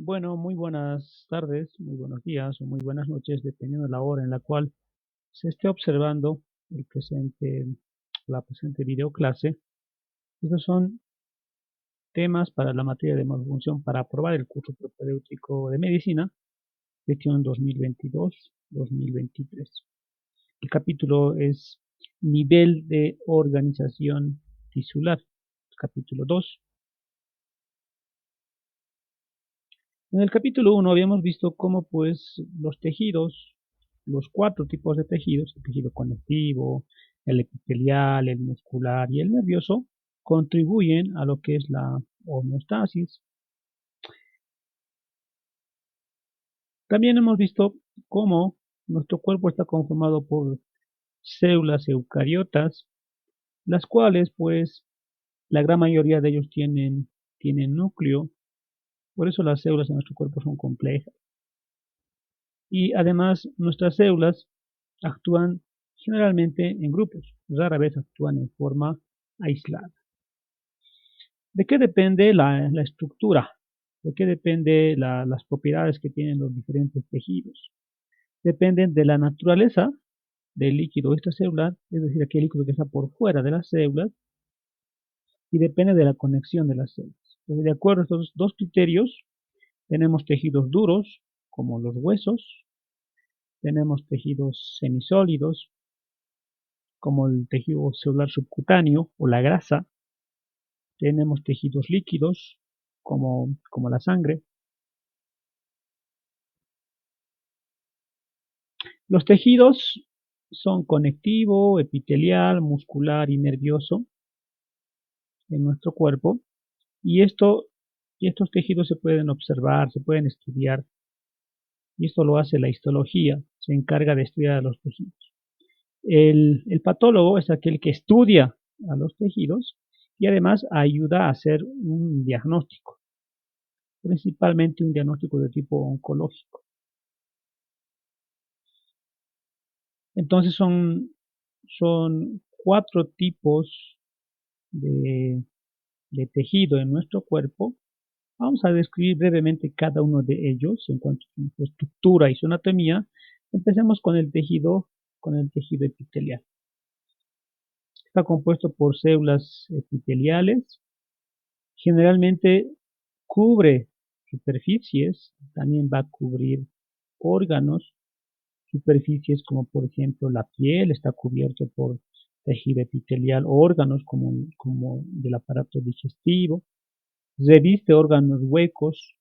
Bueno, muy buenas tardes, muy buenos días o muy buenas noches, dependiendo de la hora en la cual se esté observando la presente videoclase. Estos son temas para la materia de monofunción para aprobar el curso propedéutico de medicina, gestión 2022-2023. El capítulo es nivel de organización tisular, capítulo 2. En el capítulo 1 habíamos visto cómo pues los tejidos, los 4 tipos de tejidos, el tejido conectivo, el epitelial, el muscular y el nervioso, contribuyen a lo que es la homeostasis. También hemos visto cómo nuestro cuerpo está conformado por células eucariotas, las cuales pues la gran mayoría de ellos tienen núcleo, por eso las células en nuestro cuerpo son complejas. Y además nuestras células actúan generalmente en grupos, rara vez actúan en forma aislada. ¿De qué depende la estructura? ¿De qué depende las propiedades que tienen los diferentes tejidos? Dependen de la naturaleza del líquido extracelular, es decir, aquel líquido que está por fuera de las células, y depende de la conexión de las células. Entonces, de acuerdo a estos dos criterios, tenemos tejidos duros, como los huesos, tenemos tejidos semisólidos, como el tejido celular subcutáneo o la grasa, tenemos tejidos líquidos, como la sangre. Los tejidos son conectivo, epitelial, muscular y nervioso en nuestro cuerpo, y estos tejidos se pueden observar, se pueden estudiar, y esto lo hace la histología, se encarga de estudiar a los tejidos. El patólogo es aquel que estudia a los tejidos y además ayuda a hacer un diagnóstico, principalmente un diagnóstico de tipo oncológico. Entonces son 4 tipos de, de tejido en nuestro cuerpo. Vamos a describir brevemente cada uno de ellos en cuanto a su estructura y su anatomía. Empecemos con el tejido epitelial. Está compuesto por células epiteliales. Generalmente cubre superficies, también va a cubrir órganos, superficies como por ejemplo la piel está cubierto por tejido epitelial, órganos como del aparato digestivo, reviste órganos huecos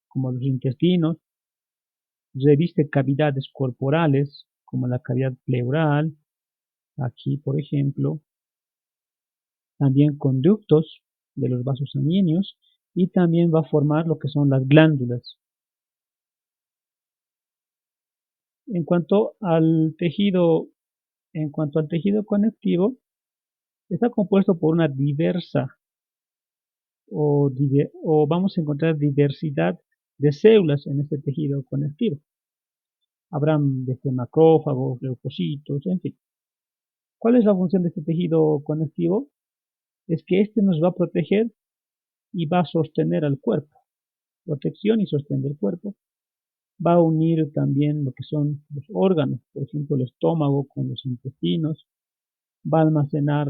como los intestinos, reviste cavidades corporales como la cavidad pleural, aquí por ejemplo, también conductos de los vasos sanguíneos y también va a formar lo que son las glándulas. En cuanto al tejido, en cuanto al tejido conectivo, está compuesto por una diversa o vamos a encontrar diversidad de células en este tejido conectivo. Habrán desde macrófagos, leucocitos, en fin. ¿Cuál es la función de este tejido conectivo? Es que este nos va a proteger y va a sostener al cuerpo. Protección y sostén del cuerpo. Va a unir también lo que son los órganos, por ejemplo el estómago con los intestinos. Va a almacenar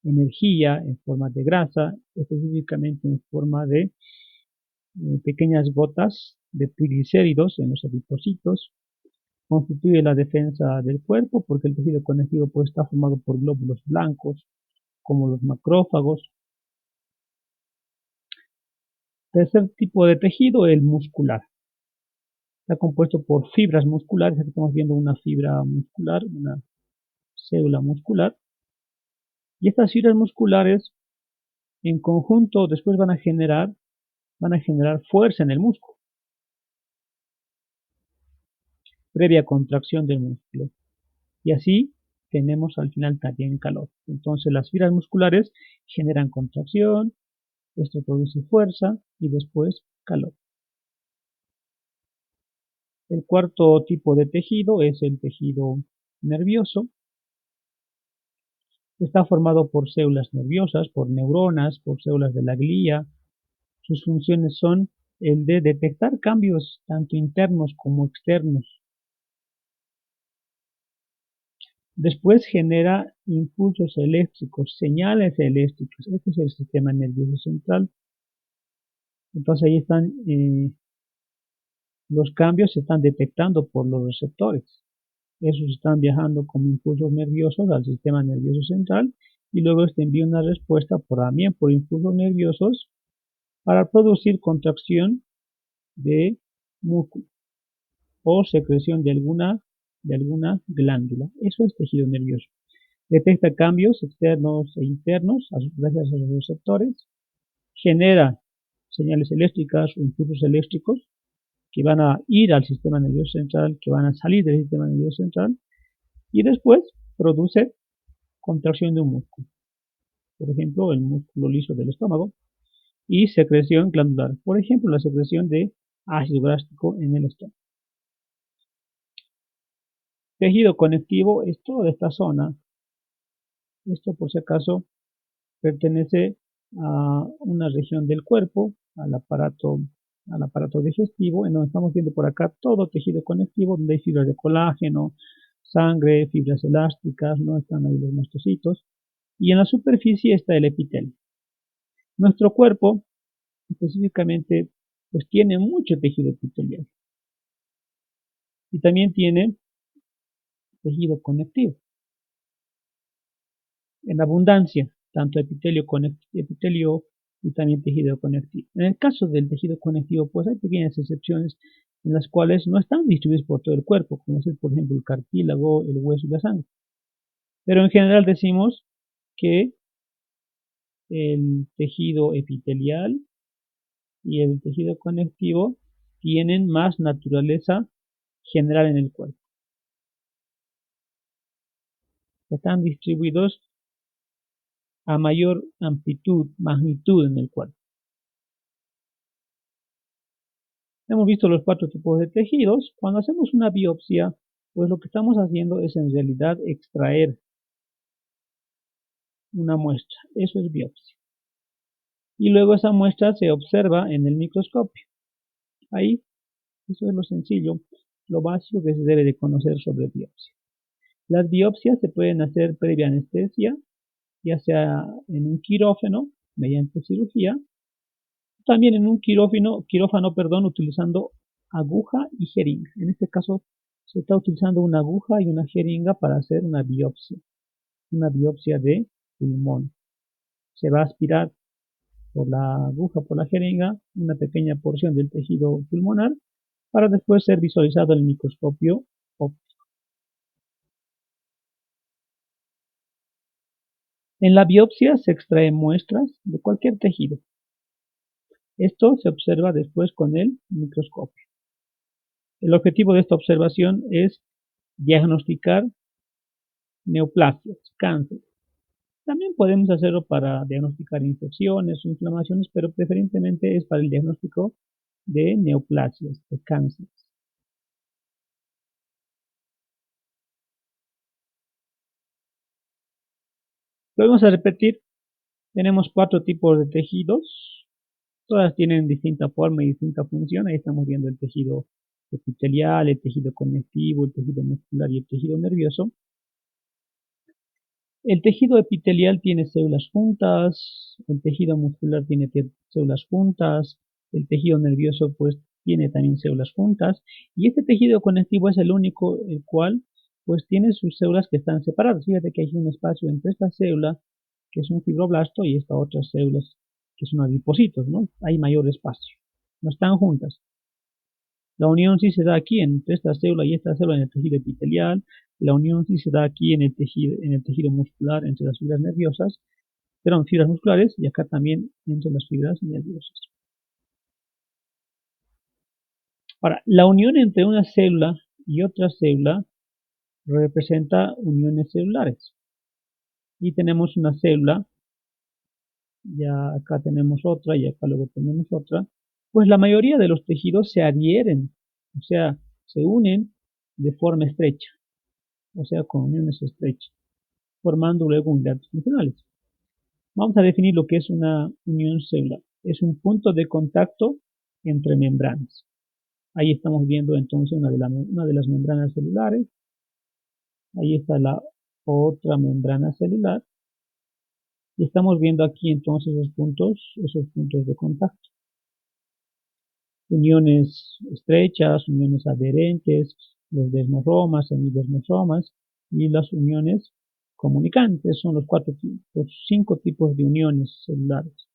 energía en forma de grasa, específicamente en forma de pequeñas gotas de triglicéridos en los adipocitos. Constituye la defensa del cuerpo porque el tejido conectivo pues, está formado por glóbulos blancos, como los macrófagos. Tercer tipo de tejido, el muscular. Está compuesto por fibras musculares. Aquí estamos viendo una fibra muscular, una célula muscular. Y estas fibras musculares en conjunto después van a generar fuerza en el músculo, previa contracción del músculo. Y así tenemos al final también calor. Entonces las fibras musculares generan contracción, esto produce fuerza y después calor. El cuarto tipo de tejido es el tejido nervioso. Está formado por células nerviosas, por neuronas, por células de la glía, Sus funciones son el de detectar cambios tanto internos como externos. Después genera impulsos eléctricos, señales eléctricas. Este es el sistema nervioso central. Entonces ahí están los cambios se están detectando por los receptores. Esos están viajando como impulsos nerviosos al sistema nervioso central y luego este envía una respuesta también por impulsos nerviosos para producir contracción de músculo o secreción de alguna glándula. Eso es tejido nervioso. Detecta cambios externos e internos gracias a los receptores. Genera señales eléctricas o impulsos eléctricos que van a ir al sistema nervioso central, que van a salir del sistema nervioso central, y después produce contracción de un músculo, por ejemplo, el músculo liso del estómago, y secreción glandular, por ejemplo, la secreción de ácido gráfico en el estómago. Tejido conectivo es toda esta zona. Esto, por si acaso, pertenece a una región del cuerpo, al aparato digestivo, en donde estamos viendo por acá todo tejido conectivo, donde hay fibras de colágeno, sangre, fibras elásticas, ¿no? Están ahí los mastocitos, y en la superficie está el epitelio. Nuestro cuerpo, específicamente, pues tiene mucho tejido epitelial, y también tiene tejido conectivo, en abundancia, tanto epitelio y también tejido conectivo. En el caso del tejido conectivo, pues hay pequeñas excepciones en las cuales no están distribuidos por todo el cuerpo, como es, por ejemplo, el cartílago, el hueso y la sangre. Pero en general decimos que el tejido epitelial y el tejido conectivo tienen más naturaleza general en el cuerpo. Están distribuidos a mayor amplitud, magnitud en el cuerpo. Hemos visto los 4 tipos de tejidos. Cuando hacemos una biopsia, pues lo que estamos haciendo es en realidad extraer una muestra. Eso es biopsia. Y luego esa muestra se observa en el microscopio. Ahí, eso es lo sencillo, lo básico que se debe de conocer sobre biopsia. Las biopsias se pueden hacer previa anestesia, ya sea en un quirófano, mediante cirugía, también en un quirófano, utilizando aguja y jeringa. En este caso se está utilizando una aguja y una jeringa para hacer una biopsia de pulmón. Se va a aspirar por la aguja, por la jeringa, una pequeña porción del tejido pulmonar para después ser visualizado en el microscopio óptico. En la biopsia se extraen muestras de cualquier tejido. Esto se observa después con el microscopio. El objetivo de esta observación es diagnosticar neoplasias, cáncer. También podemos hacerlo para diagnosticar infecciones o inflamaciones, pero preferentemente es para el diagnóstico de neoplasias, de cánceres. Lo vamos a repetir. Tenemos 4 tipos de tejidos. Todas tienen distinta forma y distinta función. Ahí estamos viendo el tejido epitelial, el tejido conectivo, el tejido muscular y el tejido nervioso. El tejido epitelial tiene células juntas, el tejido muscular tiene células juntas, el tejido nervioso pues tiene también células juntas, y este tejido conectivo es el único el cual pues tiene sus células que están separadas. Fíjate que hay un espacio entre esta célula, que es un fibroblasto, y estas otras células, que son adipocitos, ¿no? Hay mayor espacio, no están juntas. La unión sí se da aquí entre esta célula y esta célula en el tejido epitelial. La unión sí se da aquí en el tejido muscular entre las fibras nerviosas, perdón, fibras musculares, y acá también entre las fibras nerviosas. Ahora, la unión entre una célula y otra célula representa uniones celulares. Y tenemos una célula, ya acá tenemos otra y acá luego tenemos otra. Pues la mayoría de los tejidos se adhieren, o sea, se unen de forma estrecha, o sea, con uniones estrechas, formando luego unidades funcionales. Vamos a definir lo que es una unión celular. es un punto de contacto entre membranas. Ahí estamos viendo entonces una de las membranas celulares. Ahí está la otra membrana celular. Y estamos viendo aquí entonces esos puntos de contacto. Uniones estrechas, uniones adherentes, los desmosomas, semidesmosomas y las uniones comunicantes. Son los 5 tipos de uniones celulares.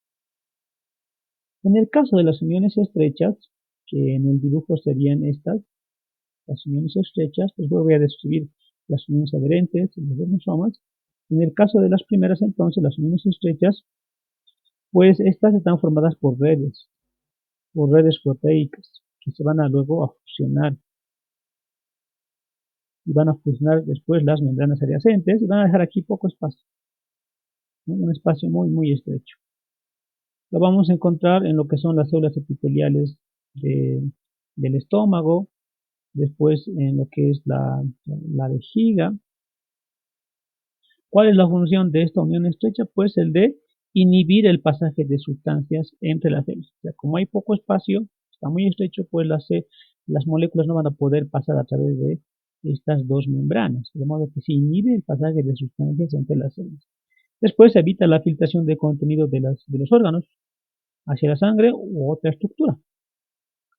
En el caso de las uniones estrechas, que en el dibujo serían estas, las uniones estrechas, pues voy a describir las uniones adherentes y los desmosomas. En el caso de las primeras, entonces, las uniones estrechas, pues estas están formadas por redes proteicas, que se van a luego a fusionar, y van a fusionar después las membranas adyacentes, y van a dejar aquí poco espacio, ¿no? Un espacio muy, muy estrecho. Lo vamos a encontrar en lo que son las células epiteliales del estómago, después en lo que es la vejiga. ¿Cuál es la función de esta unión estrecha? Pues el de inhibir el pasaje de sustancias entre las células. O sea, como hay poco espacio, está muy estrecho, pues las moléculas no van a poder pasar a través de estas dos membranas, de modo que se inhibe el pasaje de sustancias entre las células. Después se evita la filtración de contenido de los órganos hacia la sangre u otra estructura.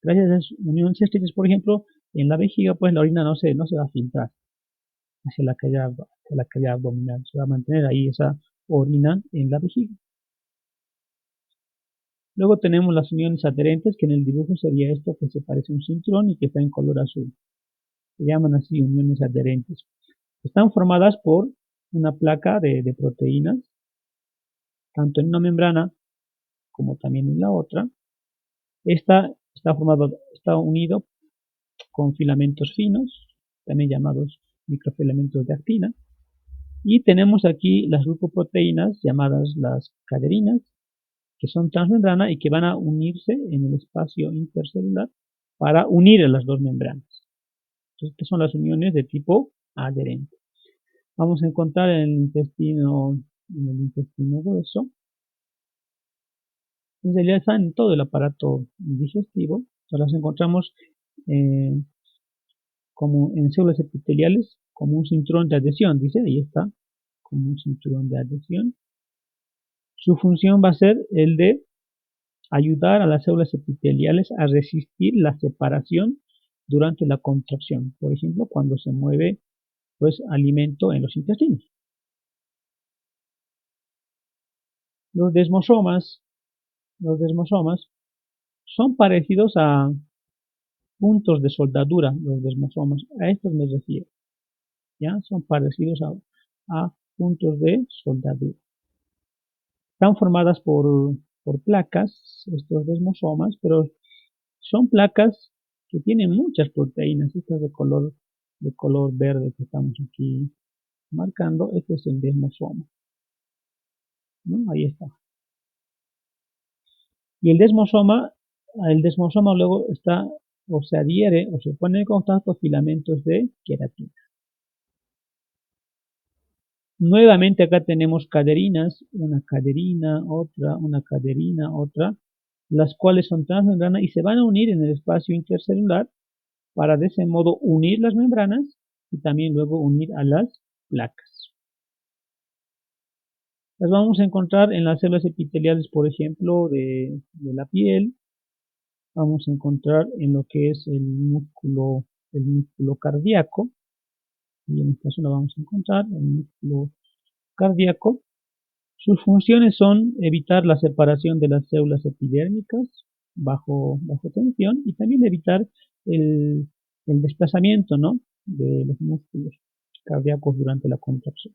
Gracias a las uniones estrechas, por ejemplo, en la vejiga, pues la orina no se va a filtrar hacia la cavidad abdominal. Se va a mantener ahí esa orina en la vejiga. Luego tenemos las uniones adherentes, que en el dibujo sería esto que se parece a un cinturón y que está en color azul. Se llaman así uniones adherentes. Están formadas por una placa de proteínas, tanto en una membrana como también en la otra. Esta está unido con filamentos finos, también llamados microfilamentos de actina. Y tenemos aquí las glucoproteínas llamadas las caderinas, que son transmembrana y que van a unirse en el espacio intercelular para unir a las dos membranas. Entonces, estas son las uniones de tipo adherente. Vamos a encontrar en el intestino grueso. En realidad están en todo el aparato digestivo. Las encontramos como en células epiteliales, como un cinturón de adhesión, dice, ahí está, como un cinturón de adhesión. Su función va a ser el de ayudar a las células epiteliales a resistir la separación durante la contracción, por ejemplo, cuando se mueve pues alimento en los intestinos. Los desmosomas son parecidos a puntos de soldadura, los desmosomas, a estos me refiero, ¿ya? Son parecidos a puntos de soldadura. Están formadas por placas, estos desmosomas, pero son placas que tienen muchas proteínas, estas de color verde que estamos aquí marcando. Este es el desmosoma, ¿no? Ahí está. Y el desmosoma luego está o se adhiere o se pone en contacto filamentos de queratina. Nuevamente acá tenemos caderinas, una caderina, otra, una caderina, otra, las cuales son transmembranas y se van a unir en el espacio intercelular para de ese modo unir las membranas y también luego unir a las placas. Las vamos a encontrar en las células epiteliales, por ejemplo, de la piel. Vamos a encontrar en lo que es el músculo cardíaco. Y en esta zona vamos a encontrar el músculo cardíaco. Sus funciones son evitar la separación de las células epidérmicas bajo tensión y también evitar el desplazamiento, ¿no?, de los músculos cardíacos durante la contracción.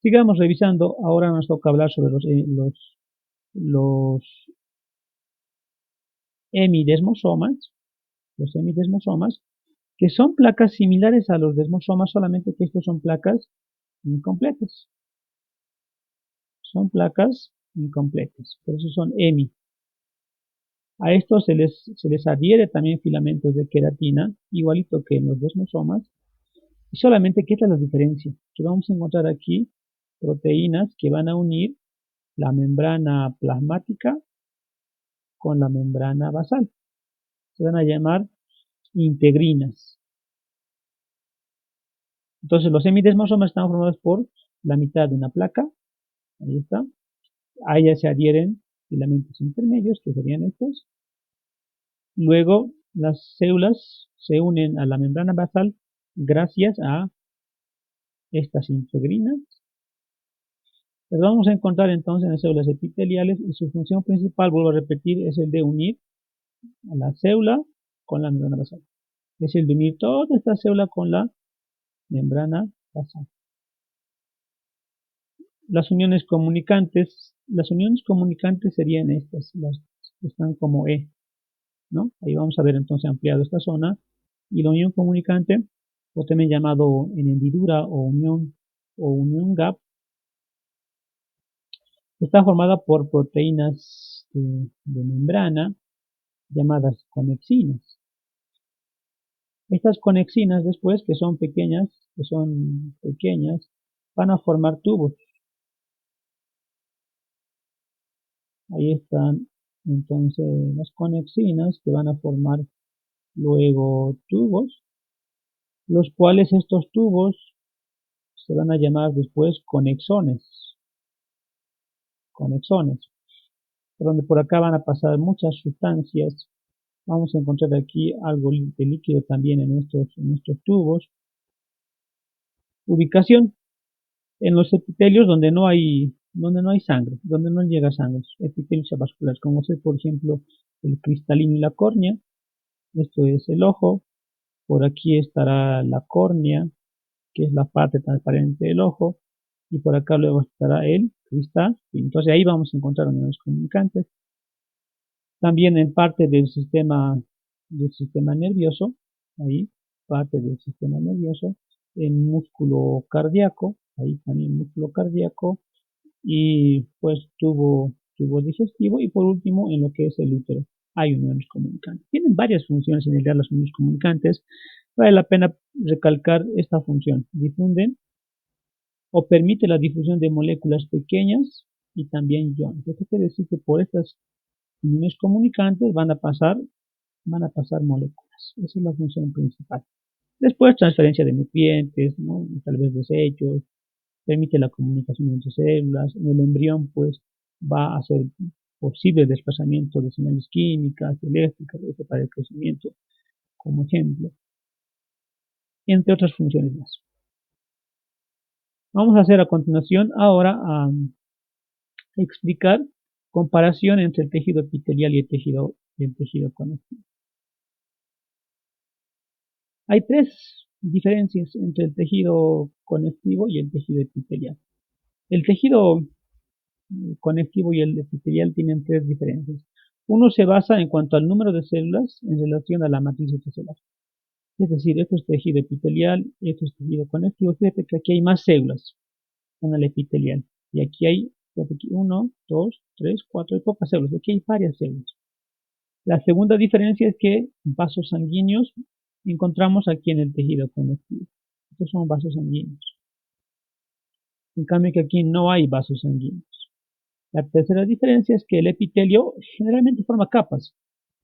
Sigamos revisando. Ahora nos toca hablar sobre los hemidesmosomas, que son placas similares a los desmosomas, solamente que estos son placas incompletas. Son placas incompletas, por eso son hemi. A estos se les adhiere también filamentos de queratina, igualito que en los desmosomas, y solamente que esta es la diferencia, que vamos a encontrar aquí proteínas que van a unir la membrana plasmática con la membrana basal. Se van a llamar integrinas. Entonces los semidesmosomos están formados por la mitad de una placa. Ahí está. A ella se adhieren filamentos intermedios, que serían estos. Luego las células se unen a la membrana basal gracias a estas integrinas. Las vamos a encontrar entonces en las células epiteliales y su función principal, vuelvo a repetir, es el de unir a la célula con la membrana basal. Es el de unir toda esta célula con la membrana basal. Las uniones comunicantes serían estas, las que están como E, ¿no? Ahí vamos a ver entonces ampliado esta zona. Y la unión comunicante, o también llamado en hendidura o unión gap, está formada por proteínas de membrana llamadas conexinas. Estas conexinas después, que son pequeñas, van a formar tubos. Ahí están entonces las conexinas que van a formar luego tubos, los cuales estos tubos se van a llamar después conexones, donde por acá van a pasar muchas sustancias. Vamos a encontrar aquí algo de líquido también en estos tubos. Ubicación en los epitelios donde no hay sangre, donde no llega sangre, epitelios avasculares, como es por ejemplo el cristalino y la córnea. Esto es el ojo. Por aquí estará la córnea, que es la parte transparente del ojo, y por acá luego estará el cristal. Y entonces ahí vamos a encontrar uniones comunicantes. También en parte del sistema nervioso, ahí parte del sistema nervioso, en músculo cardíaco, ahí también músculo cardíaco, y pues tubo digestivo, y por último en lo que es el útero hay uniones comunicantes. Tienen varias funciones en realidad las uniones comunicantes. Vale la pena recalcar esta función: difunden o permite la difusión de moléculas pequeñas y también iones. Esto quiere decir que por estas uniones comunicantes van a pasar moléculas. Esa es la función principal. Después, transferencia de nutrientes, ¿no? Tal vez desechos, permite la comunicación entre células. En el embrión, pues, va a ser posible el desplazamiento de señales químicas, eléctricas, para el crecimiento, como ejemplo, entre otras funciones más. Vamos a hacer a continuación ahora a explicar comparación entre el tejido epitelial y el tejido conectivo. Hay tres diferencias entre el tejido conectivo y el tejido epitelial. El tejido conectivo y el epitelial tienen tres diferencias. Uno se basa en cuanto al número de células en relación a la matriz celular. Es decir, esto es tejido epitelial, esto es tejido conectivo. Fíjate que aquí hay más células en el epitelial. Y aquí hay 1, 2, 3, 4, hay pocas células. Aquí hay varias células. La segunda diferencia es que vasos sanguíneos encontramos aquí en el tejido conectivo. Estos son vasos sanguíneos. En cambio que aquí no hay vasos sanguíneos. La tercera diferencia es que el epitelio generalmente forma capas.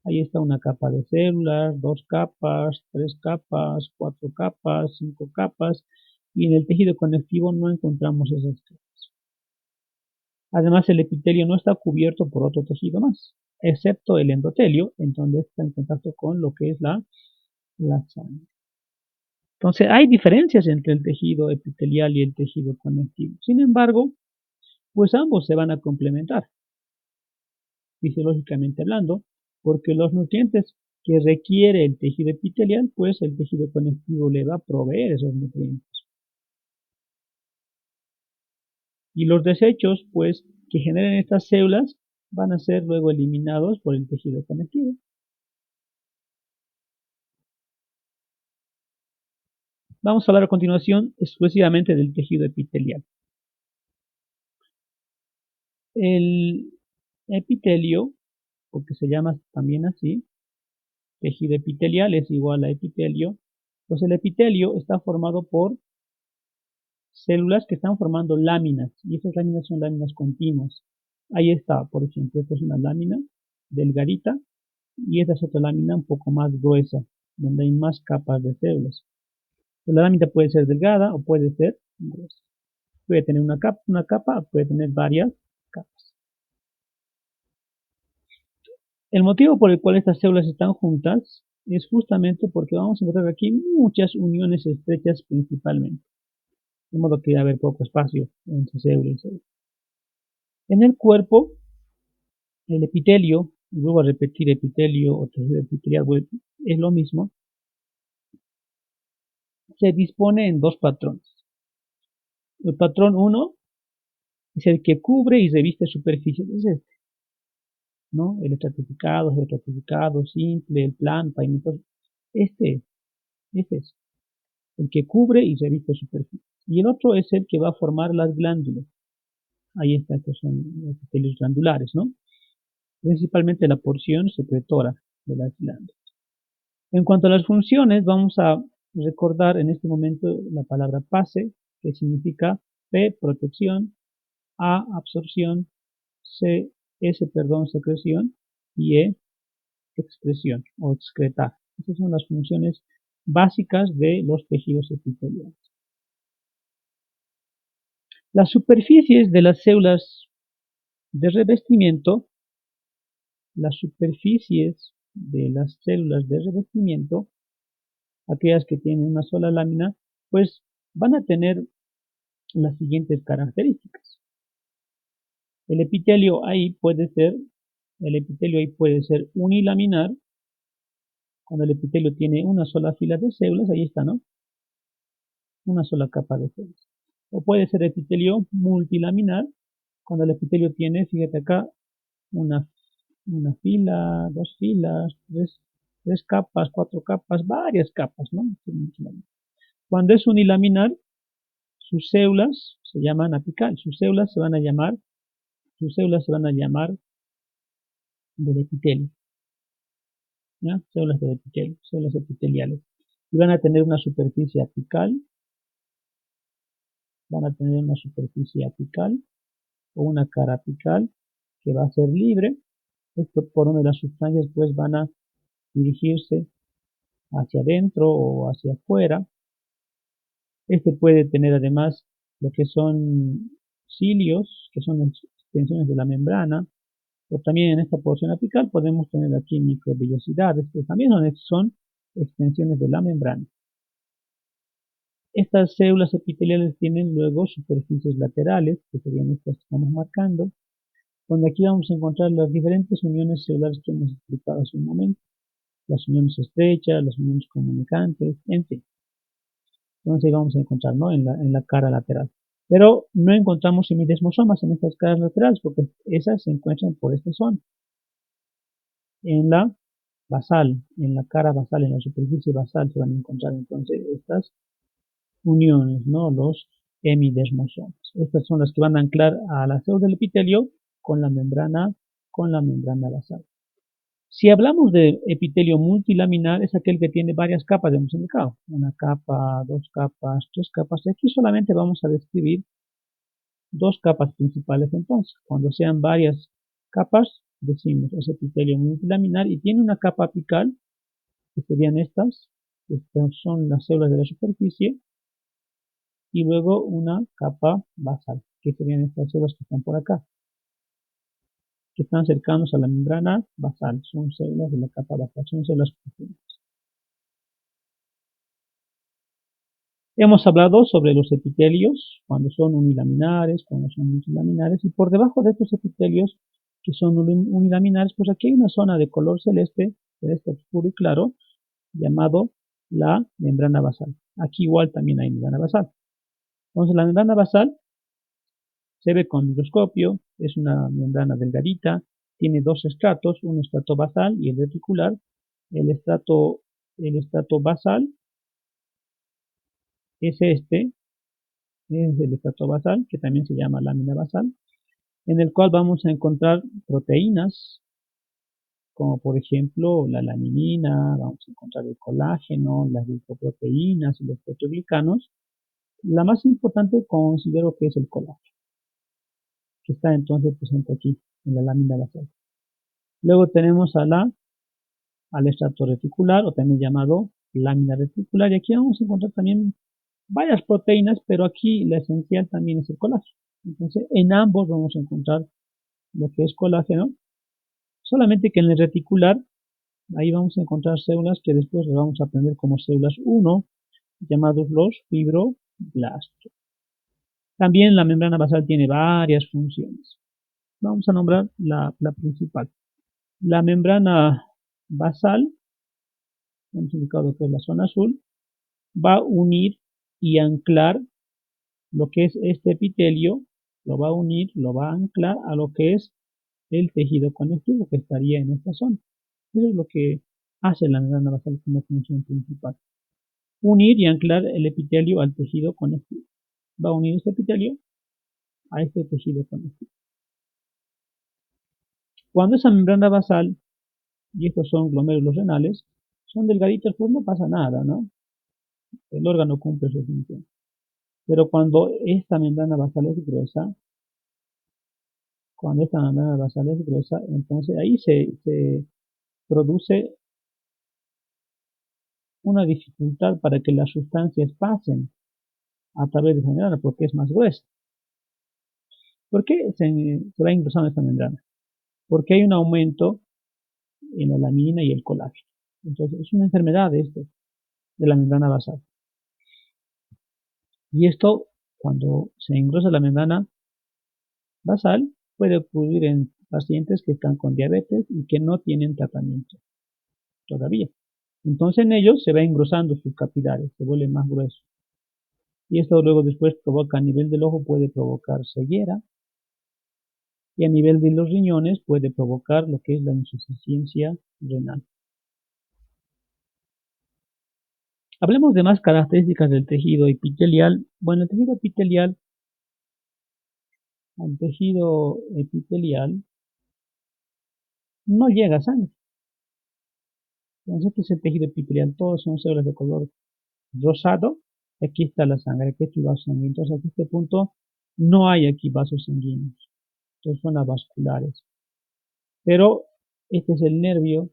Ahí está una capa de células, 2 capas, 3 capas, 4 capas, 5 capas. Y en el tejido conectivo no encontramos esas capas. Además, el epitelio no está cubierto por otro tejido más, excepto el endotelio, en donde está en contacto con lo que es la sangre. Entonces, hay diferencias entre el tejido epitelial y el tejido conectivo. Sin embargo, pues ambos se van a complementar, fisiológicamente hablando, porque los nutrientes que requiere el tejido epitelial, pues el tejido conectivo le va a proveer esos nutrientes. Y los desechos, pues, que generen estas células van a ser luego eliminados por el tejido conectivo. Vamos a hablar a continuación exclusivamente del tejido epitelial. El epitelio, porque se llama también así, tejido epitelial es igual a epitelio, pues el epitelio está formado por células que están formando láminas, y estas láminas son láminas continuas. Ahí está, por ejemplo, esta es una lámina delgadita y esta es otra lámina un poco más gruesa, donde hay más capas de células. La lámina puede ser delgada o puede ser gruesa. Puede tener una capa, puede tener varias capas. El motivo por el cual estas células están juntas es justamente porque vamos a encontrar aquí muchas uniones estrechas principalmente, de modo que va a haber poco espacio entre célula y célula. En el cuerpo, el epitelio, vuelvo a repetir epitelio o tejido epitelial, es lo mismo, se dispone en dos patrones. El patrón 1 es el que cubre y reviste superficies, es este, ¿no? El estratificado, simple, el plano, pavimento, este es el que cubre y reviste superficies. Y el otro es el que va a formar las glándulas. Ahí está, estos son epitelios glandulares, ¿no? Principalmente la porción secretora de las glándulas. En cuanto a las funciones, vamos a recordar en este momento la palabra PASE, que significa P, protección, A, absorción, secreción, y E, expresión o excretar. Esas son las funciones básicas de los tejidos epiteliales. Las superficies de las células de revestimiento, aquellas que tienen una sola lámina, pues van a tener las siguientes características. El epitelio ahí puede ser unilaminar, cuando el epitelio tiene una sola fila de células, ahí está, ¿no? Una sola capa de células. O puede ser epitelio multilaminar, cuando el epitelio tiene, fíjate acá, una fila, dos filas, tres capas, cuatro capas, varias capas, ¿no? Cuando es unilaminar, sus células se llaman apical, sus células se van a llamar del epitelio, ¿ya? Células del epitelio, células epiteliales. Y van a tener una superficie apical, o una cara apical que va a ser libre. Esto por donde las sustancias pues van a dirigirse hacia adentro o hacia afuera. Este puede tener además lo que son cilios, que son extensiones de la membrana, o también en esta porción apical podemos tener aquí microvellosidades, que también son extensiones de la membrana. Estas células epiteliales tienen luego superficies laterales, que serían estas que estamos marcando, donde aquí vamos a encontrar las diferentes uniones celulares que hemos explicado hace un momento, las uniones estrechas, las uniones comunicantes, en fin. Entonces ahí vamos a encontrar, ¿no? en la cara lateral. Pero no encontramos semidesmosomas en estas caras laterales, porque esas se encuentran por esta zona. En la basal, en la cara basal, en la superficie basal se van a encontrar entonces estas uniones, ¿no? Los hemidesmosomas. Estas son las que van a anclar a la célula del epitelio con la membrana basal. Si hablamos de epitelio multilaminar, es aquel que tiene varias capas, hemos indicado. Una capa, dos capas, tres capas. Y aquí solamente vamos a describir dos capas principales entonces. Cuando sean varias capas, decimos es epitelio multilaminar y tiene una capa apical, que serían estas son las células de la superficie, y luego una capa basal, que serían estas células que están por acá, que están cercanos a la membrana basal, son células de la capa basal, son células profundas. Hemos hablado sobre los epitelios, cuando son unilaminares, cuando son multilaminares, y por debajo de estos epitelios, que son unilaminares, pues aquí hay una zona de color celeste oscuro y claro, llamado la membrana basal. Aquí igual también hay membrana basal. Entonces la membrana basal se ve con microscopio, es una membrana delgadita, tiene dos estratos, un estrato basal y el reticular. El estrato basal es este, es el estrato basal, que también se llama lámina basal, en el cual vamos a encontrar proteínas, como por ejemplo la laminina, vamos a encontrar el colágeno, las glicoproteínas y los proteoglicanos. La más importante considero que es el colágeno, que está entonces presente aquí en la lámina basal. Luego tenemos al estrato reticular, o también llamado lámina reticular, y aquí vamos a encontrar también varias proteínas, pero aquí la esencial también es el colágeno. Entonces, en ambos vamos a encontrar lo que es colágeno, solamente que en el reticular, ahí vamos a encontrar células que después le vamos a aprender como células 1, llamados los fibroblastos. También la membrana basal tiene varias funciones. Vamos a nombrar la principal. La membrana basal, hemos indicado que es la zona azul, va a unir y anclar lo que es este epitelio, lo va a unir, lo va a anclar a lo que es el tejido conectivo que estaría en esta zona. Eso es lo que hace la membrana basal como función principal. Unir y anclar el epitelio al tejido conectivo. Va a unir este epitelio a este tejido conectivo. Cuando esa membrana basal, y estos son glomérulos renales, son delgaditos, pues no pasa nada, ¿no? El órgano cumple su función. Pero cuando esta membrana basal es gruesa, entonces ahí se produce una dificultad para que las sustancias pasen a través de esa membrana, porque es más gruesa. ¿Por qué se va engrosando esta membrana? Porque hay un aumento en la alanina y el colágeno. Entonces es una enfermedad de la membrana basal. Y esto, cuando se engrosa la membrana basal, puede ocurrir en pacientes que están con diabetes y que no tienen tratamiento todavía. Entonces en ellos se va engrosando sus capilares, se vuelve más grueso. Y esto luego después provoca a nivel del ojo, puede provocar ceguera, y a nivel de los riñones puede provocar lo que es la insuficiencia renal. Hablemos de más características del tejido epitelial. Bueno, el tejido epitelial no llega sangre. Entonces, este es el tejido epitelial, todos son células de color rosado. Aquí está la sangre, aquí está el vaso sanguíneo. Entonces, aquí este punto no hay aquí vasos sanguíneos. Entonces, son avasculares. Pero este es el nervio.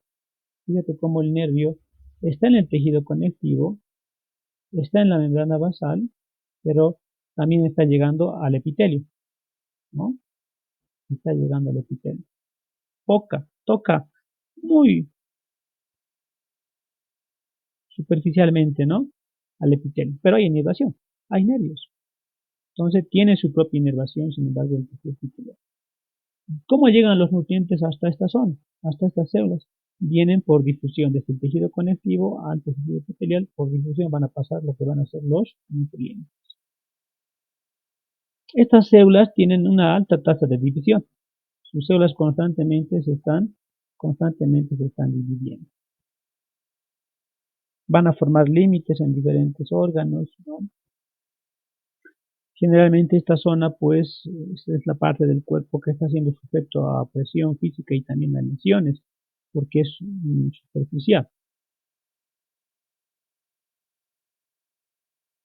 Fíjate cómo el nervio está en el tejido conectivo, está en la membrana basal, pero también está llegando al epitelio, ¿no? Está llegando al epitelio. Toca muy superficialmente, ¿no? Al epitelio, pero hay inervación, hay nervios. Entonces tiene su propia inervación, sin embargo, el tejido epitelial. ¿Cómo llegan los nutrientes hasta esta zona, hasta estas células? Vienen por difusión desde el tejido conectivo al tejido epitelial. Por difusión van a pasar lo que van a ser los nutrientes. Estas células tienen una alta tasa de división. Sus células constantemente se están dividiendo. Van a formar límites en diferentes órganos, ¿no? Generalmente esta zona pues es la parte del cuerpo que está siendo sujeto a presión física y también a lesiones, porque es superficial.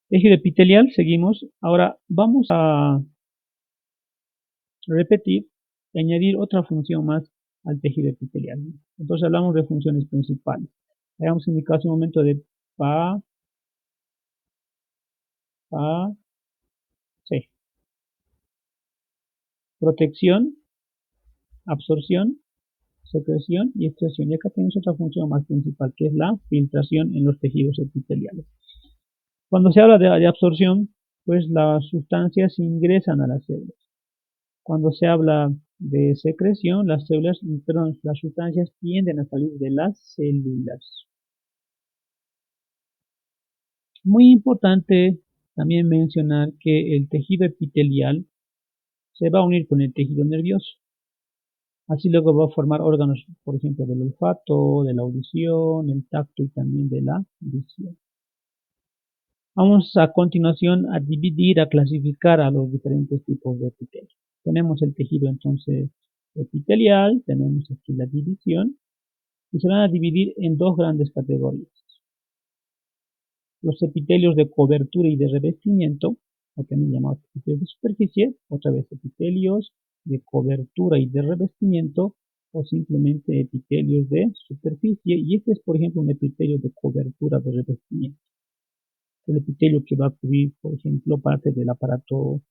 Tejido epitelial, seguimos. Ahora vamos a repetir y añadir otra función más al tejido epitelial. Entonces hablamos de funciones principales. Habíamos indicado hace un momento de sí. Protección, absorción, secreción y excreción. Y acá tenemos otra función más principal, que es la filtración en los tejidos epiteliales. Cuando se habla de absorción, pues las sustancias ingresan a las células. Cuando se habla de secreción, las sustancias tienden a salir de las células. Muy importante también mencionar que el tejido epitelial se va a unir con el tejido nervioso. Así luego va a formar órganos, por ejemplo, del olfato, de la audición, el tacto y también de la visión. Vamos a continuación a dividir, a clasificar a los diferentes tipos de epitelio. Tenemos el tejido entonces epitelial, tenemos aquí la división, y se van a dividir en dos grandes categorías. Los epitelios de cobertura y de revestimiento, o también llamados epitelios de superficie, otra vez epitelios de cobertura y de revestimiento, o simplemente epitelios de superficie, y este es, por ejemplo, un epitelio de cobertura de revestimiento. El epitelio que va a cubrir, por ejemplo, parte del aparato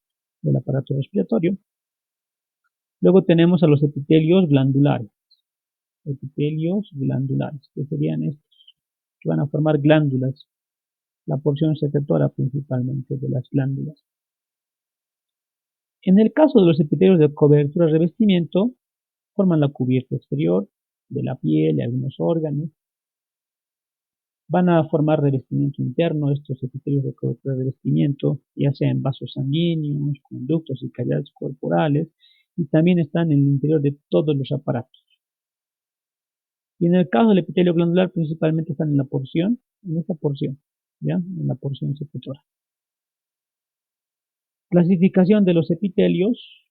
respiratorio. Luego tenemos a los epitelios glandulares, que serían estos, que van a formar glándulas, la porción secretora principalmente de las glándulas. En el caso de los epitelios de cobertura y revestimiento, forman la cubierta exterior de la piel y algunos órganos. Van a formar revestimiento interno, estos epitelios de cobertura y revestimiento, ya sea en vasos sanguíneos, conductos y cavidades corporales, y también están en el interior de todos los aparatos. Y en el caso del epitelio glandular, principalmente están en esta porción, ¿ya? En la porción secretora. Clasificación de los epitelios.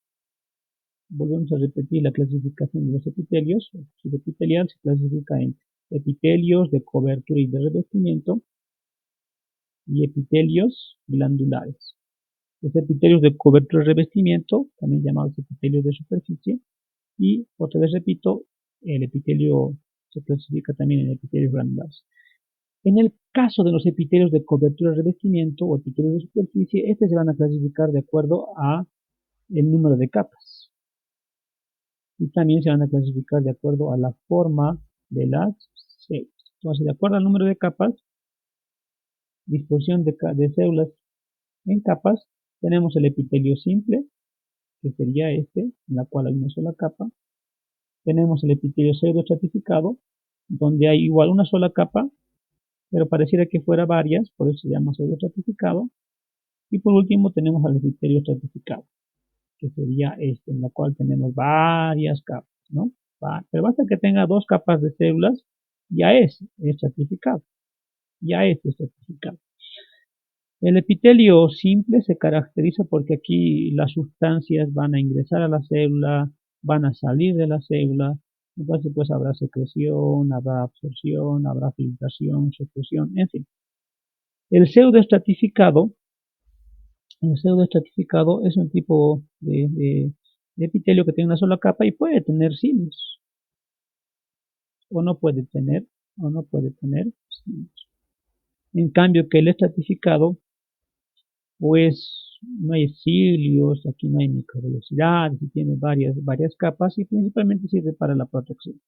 Volvemos a repetir la clasificación de los epitelios. El tejido epitelial se clasifica en epitelios de cobertura y de revestimiento y epitelios glandulares. Los epitelios de cobertura y revestimiento, también llamados epitelios de superficie, y otra vez repito, el epitelio se clasifica también en epitelios glandulares. En el caso de los epitelios de cobertura y revestimiento o epitelios de superficie, estos se van a clasificar de acuerdo a el número de capas. Y también se van a clasificar de acuerdo a la forma de las células. Entonces, de acuerdo al número de capas, disposición de células en capas, tenemos el epitelio simple, que sería este, en la cual hay una sola capa. Tenemos el epitelio pseudoestratificado, donde hay igual una sola capa, pero pareciera que fuera varias, por eso se llama pseudoestratificado. Y por último tenemos al epitelio estratificado, que sería este, en la cual tenemos varias capas, ¿no? Pero basta que tenga dos capas de células, ya es estratificado, El epitelio simple se caracteriza porque aquí las sustancias van a ingresar a la célula, van a salir de la célula, entonces pues habrá secreción, habrá absorción, habrá filtración, secreción, en fin. El pseudoestratificado es un tipo de epitelio que tiene una sola capa y puede tener cilios, o no puede tener cilios. En cambio que el estratificado, pues no hay cilios, aquí no hay microvellosidades, y tiene varias capas y principalmente sirve para la protección.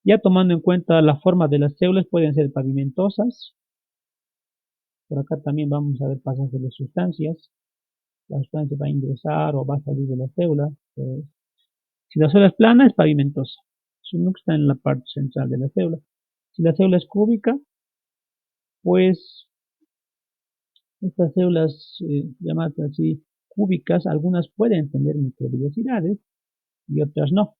Ya tomando en cuenta la forma de las células, pueden ser pavimentosas. Por acá también vamos a ver pasajes de sustancias. La sustancia va a ingresar o va a salir de la célula. Si la célula es plana, es pavimentosa. Su núcleo está en la parte central de la célula. Si la célula es cúbica, pues estas células llamadas así cúbicas, algunas pueden tener microvellosidades y otras no.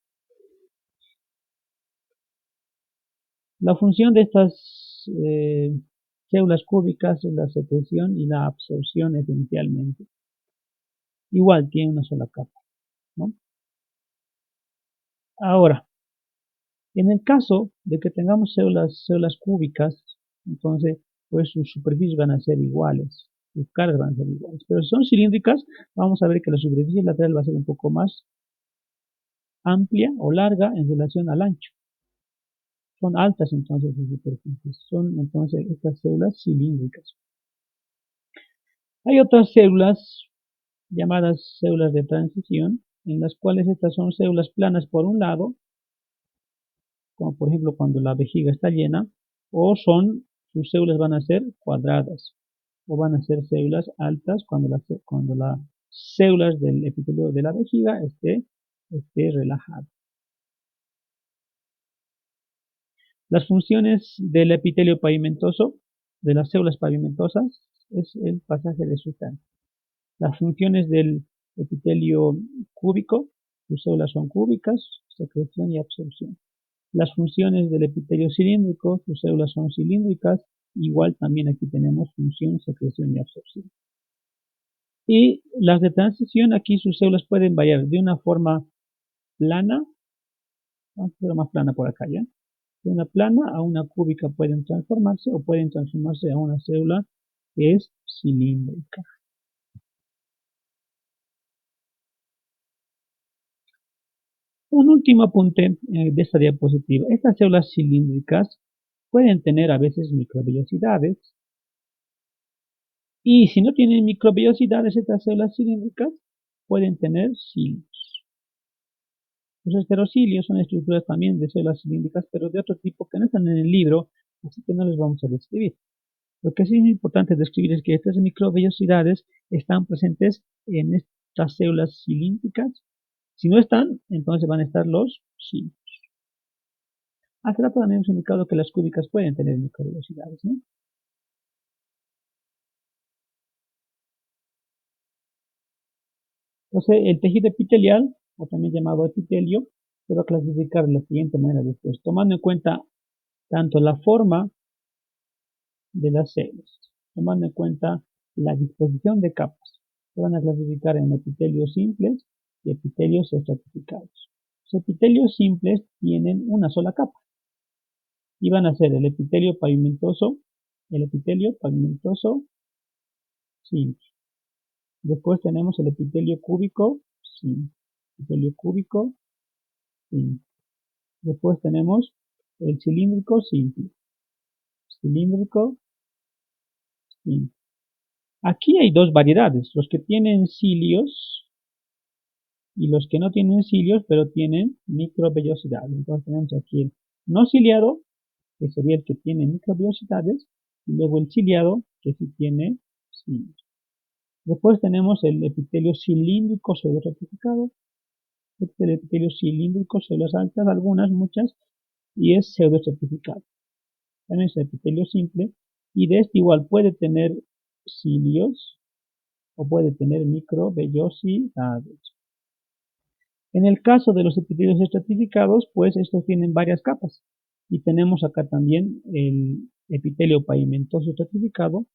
La función de estas células cúbicas es la secreción y la absorción esencialmente. Igual tiene una sola capa, ¿no? Ahora, en el caso de que tengamos células cúbicas, entonces pues sus superficies van a ser iguales, sus cargas van a ser iguales. Pero si son cilíndricas, vamos a ver que la superficie lateral va a ser un poco más amplia o larga en relación al ancho. Son altas entonces sus superficies, son entonces estas células cilíndricas. Hay otras células llamadas células de transición, en las cuales estas son células planas por un lado, como por ejemplo cuando la vejiga está llena, o sus células van a ser cuadradas, o van a ser células altas cuando las células del epitelio de la vejiga esté relajada. Las funciones del epitelio pavimentoso, de las células pavimentosas, es el pasaje de sustancia. Las funciones del epitelio cúbico, sus células son cúbicas, secreción y absorción. Las funciones del epitelio cilíndrico, sus células son cilíndricas, igual también aquí tenemos función, secreción y absorción. Y las de transición, aquí sus células pueden variar de una forma plana, vamos a hacer más plana por acá ya, de una plana a una cúbica pueden transformarse o pueden transformarse a una célula que es cilíndrica. Un último apunte de esta diapositiva. Estas células cilíndricas pueden tener a veces microvellosidades y si no tienen microvellosidades estas células cilíndricas pueden tener cilios. Los esterocilios son estructuras también de células cilíndricas pero de otro tipo que no están en el libro, así que no les vamos a describir. Lo que sí es importante describir es que estas microvellosidades están presentes en estas células cilíndricas. Si no están, entonces van a estar los cilios. Hace rato también hemos indicado que las cúbicas pueden tener microvellosidades, ¿no? Entonces, el tejido epitelial, o también llamado epitelio, se va a clasificar de la siguiente manera después, tomando en cuenta tanto la forma de las células, tomando en cuenta la disposición de capas. Se van a clasificar en epitelios simples y epitelios estratificados. Los epitelios simples tienen una sola capa y van a ser el epitelio pavimentoso simple. Después tenemos el epitelio cúbico simple. Epitelio cúbico simple. Después tenemos el cilíndrico simple. Cilíndrico simple. Aquí hay dos variedades, los que tienen cilios y los que no tienen cilios, pero tienen microvellosidades. Entonces tenemos aquí el no ciliado, que sería el que tiene microvellosidades, y luego el ciliado, que sí tiene cilios. Después tenemos el epitelio cilíndrico pseudo-estratificado, el epitelio cilíndrico, células altas, algunas, muchas, y es pseudo-estratificado. También es el epitelio simple, y de este igual puede tener cilios o puede tener microvellosidades. En el caso de los epitelios estratificados, pues estos tienen varias capas. Y tenemos acá también el epitelio pavimentoso estratificado,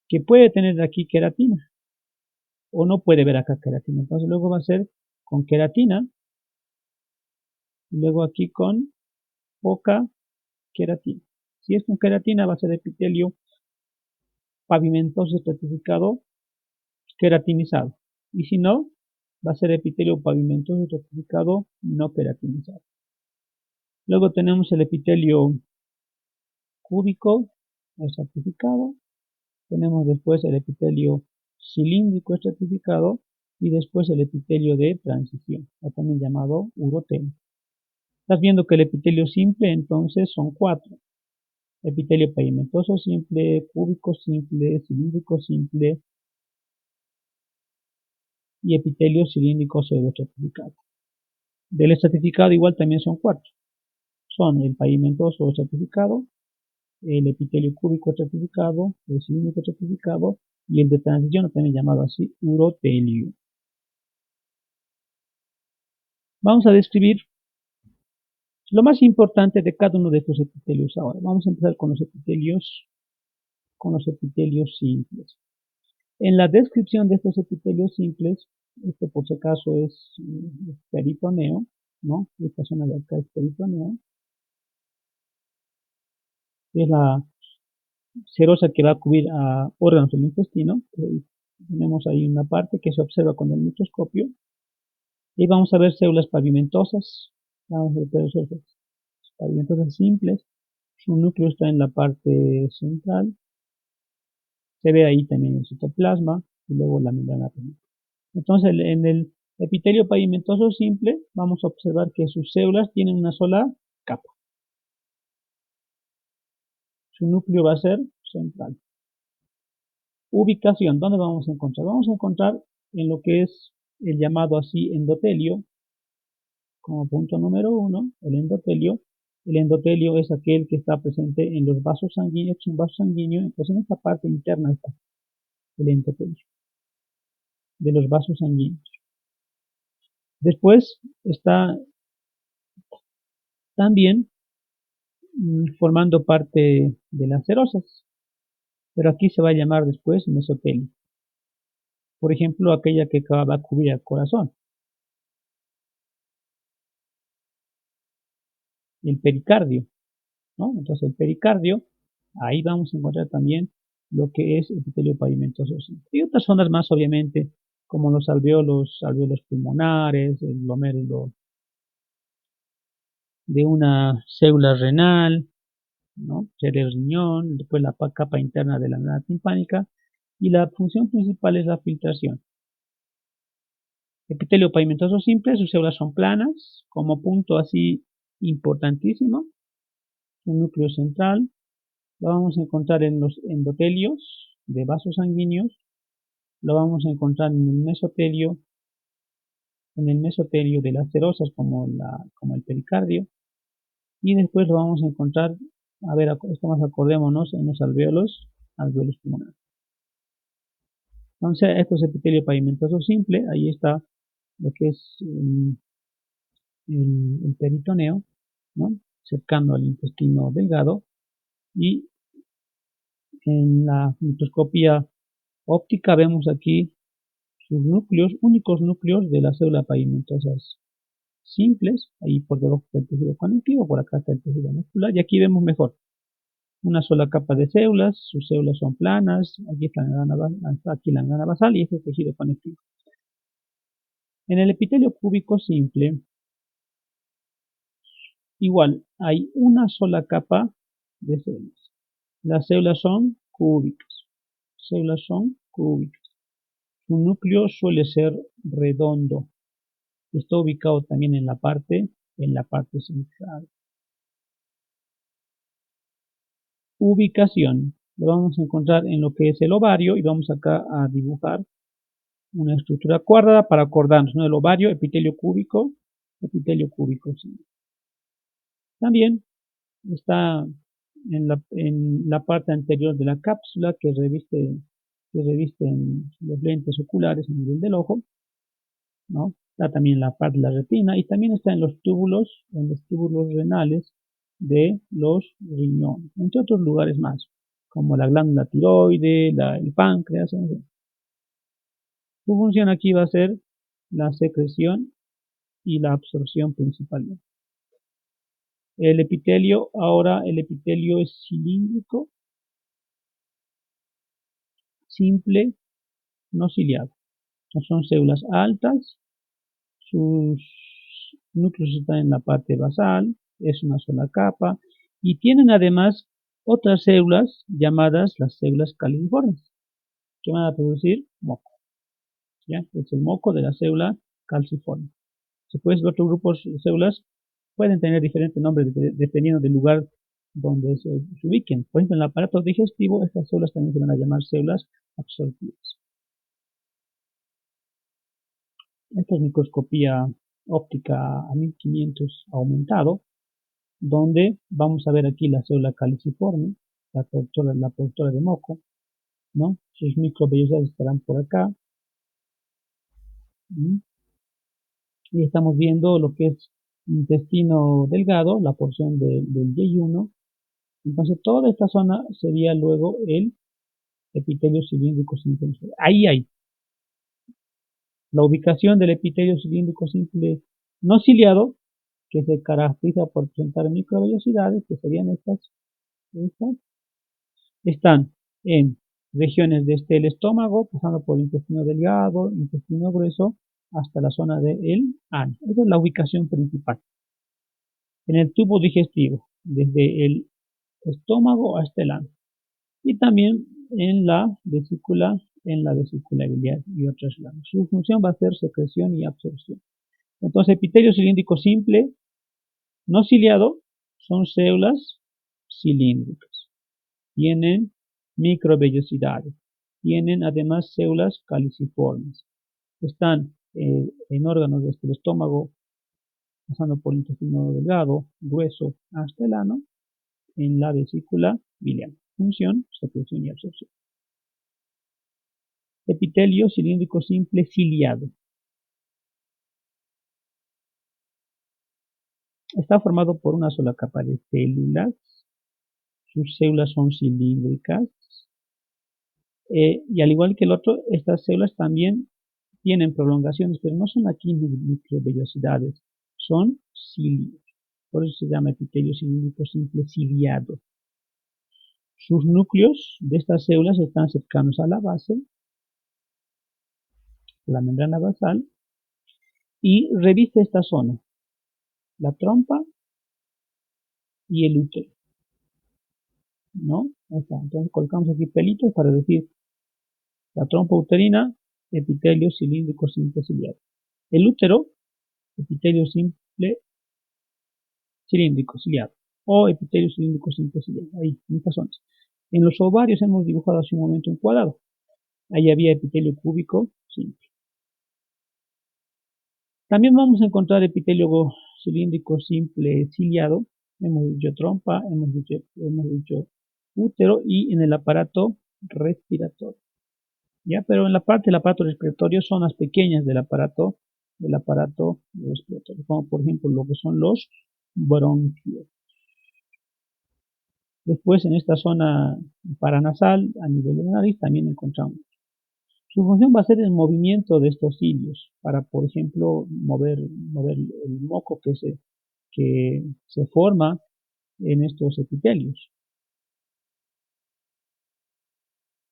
que puede tener aquí queratina, o no puede ver acá queratina. Entonces luego va a ser con queratina, y luego aquí con poca queratina. Si es con queratina va a ser epitelio pavimentoso estratificado queratinizado. Y si no, va a ser epitelio pavimentoso estratificado no queratinizado. Luego tenemos el epitelio cúbico estratificado. Tenemos después el epitelio cilíndrico estratificado y después el epitelio de transición, o también llamado urotelio. Estás viendo que el epitelio simple entonces son 4. Epitelio pavimentoso simple, cúbico simple, cilíndrico simple y epitelio cilíndrico pseudoestratificado. Del estratificado igual también son 4. Son el pavimentoso estratificado, el epitelio cúbico estratificado, el cilíndrico estratificado y el de transición, también llamado así urotelio. Vamos a describir lo más importante de cada uno de estos epitelios ahora. Vamos a empezar con los epitelios simples. En la descripción de estos epitelios simples, este por si acaso es peritoneo, ¿no? Esta zona de acá es peritoneo, es la serosa que va a cubrir a órganos del intestino. Tenemos ahí una parte que se observa con el microscopio. Y vamos a ver células pavimentosas. Vamos a ver células pavimentosas simples. Su núcleo está en la parte central. Se ve ahí también el citoplasma y luego la membrana peniana. Entonces, en el epitelio pavimentoso simple, vamos a observar que sus células tienen una sola capa. Su núcleo va a ser central. Ubicación, ¿dónde vamos a encontrar? Vamos a encontrar en lo que es el llamado así endotelio, como punto número 1, el endotelio. El endotelio es aquel que está presente en los vasos sanguíneos, es un vaso sanguíneo, entonces en esta parte interna está el endotelio de los vasos sanguíneos. Después está también formando parte de las serosas, pero aquí se va a llamar después mesotelio. Por ejemplo, aquella que va a cubrir el corazón. El pericardio, ¿no? Entonces el pericardio, ahí vamos a encontrar también lo que es epitelio pavimentoso simple. Y otras zonas más, obviamente, como los alvéolos pulmonares, el glomérulo de una célula renal, ¿no? Sería el riñón, después la capa interna de la membrana timpánica, y la función principal es la filtración. Epitelio pavimentoso simple, sus células son planas, como punto así importantísimo, el núcleo central, lo vamos a encontrar en los endotelios de vasos sanguíneos, lo vamos a encontrar en el mesotelio de las serosas como el pericardio, y después lo vamos a encontrar, a ver, esto más acordémonos, en los alvéolos pulmonares. Entonces, esto es epitelio pavimentoso simple, ahí está lo que es el peritoneo, ¿no? Cercano al intestino delgado, y en la microscopía óptica vemos aquí sus núcleos, únicos núcleos de las células pavimentosas simples, ahí por debajo está el tejido conectivo, por acá está el tejido muscular, y aquí vemos mejor una sola capa de células, sus células son planas, aquí está la membrana basal y este es el tejido conectivo. En el epitelio cúbico simple, igual, hay una sola capa de células. Las células son cúbicas. Su núcleo suele ser redondo. Está ubicado también en la parte central. Ubicación. Lo vamos a encontrar en lo que es el ovario y vamos acá a dibujar una estructura cuadrada para acordarnos, ¿no? El ovario, epitelio cúbico. Sí. También está en la parte anterior de la cápsula que revisten los lentes oculares a nivel del ojo, ¿no? Está también en la parte de la retina y también está en los túbulos renales de los riñones, entre otros lugares más, como la glándula tiroide, el páncreas, en fin. Su función aquí va a ser la secreción y la absorción principalmente. El epitelio es cilíndrico, simple, no ciliado. Son células altas, sus núcleos están en la parte basal, es una sola capa, y tienen además otras células llamadas las células caliciformes, que van a producir moco. ¿Ya? Es el moco de la célula calciforme. Después otros grupos de células pueden tener diferentes nombres dependiendo del lugar donde se ubiquen. Por ejemplo, en el aparato digestivo, estas células también se van a llamar células absortivas. Esta es microscopía óptica a 1500 aumentado, donde vamos a ver aquí la célula caliciforme, la productora de moco, ¿no? Sus microvellosidades estarán por acá. Y estamos viendo lo que es intestino delgado, la porción del yeyuno. Entonces toda esta zona sería luego el epitelio cilíndrico simple. Ahí hay la ubicación del epitelio cilíndrico simple no ciliado, que se caracteriza por presentar microvellosidades, que serían estas. Están en regiones desde el estómago, pasando por el intestino delgado, intestino grueso, hasta la zona del ano. Esa es la ubicación principal. En el tubo digestivo, desde el estómago hasta el ano. Y también en la vesícula biliar y otras glandas. Su función va a ser secreción y absorción. Entonces, epitelio cilíndrico simple, no ciliado, son células cilíndricas. Tienen microvellosidades. Tienen además células caliciformes. Están en órganos desde el estómago, pasando por el intestino delgado, grueso, hasta el ano, en la vesícula biliar. Función, secreción y absorción. Epitelio cilíndrico simple ciliado. Está formado por una sola capa de células. Sus células son cilíndricas. Y al igual que el otro, estas células también tienen prolongaciones, pero no son aquí microvellosidades, son cilios. Por eso se llama epitelio cilíndrico simple ciliado. Sus núcleos de estas células están cercanos a la base, la membrana basal, y reviste esta zona, la trompa y el útero, ¿no? Ahí está. Entonces colocamos aquí pelitos para decir la trompa uterina, epitelio cilíndrico simple ciliado. El útero, epitelio simple cilíndrico ciliado, o epitelio cilíndrico simple ciliado, ahí, en estas zonas. En los ovarios hemos dibujado hace un momento un cuadrado. Ahí había epitelio cúbico simple. También vamos a encontrar epitelio cilíndrico simple ciliado. Hemos dicho trompa, hemos dicho útero y en el aparato respiratorio. ¿Ya? Pero en la parte del aparato respiratorio, zonas pequeñas del aparato respiratorio, como por ejemplo lo que son los bronquios. Después en esta zona paranasal, a nivel de la nariz, también encontramos. Su función va a ser el movimiento de estos cilios para, por ejemplo, mover el moco que se forma en estos epitelios.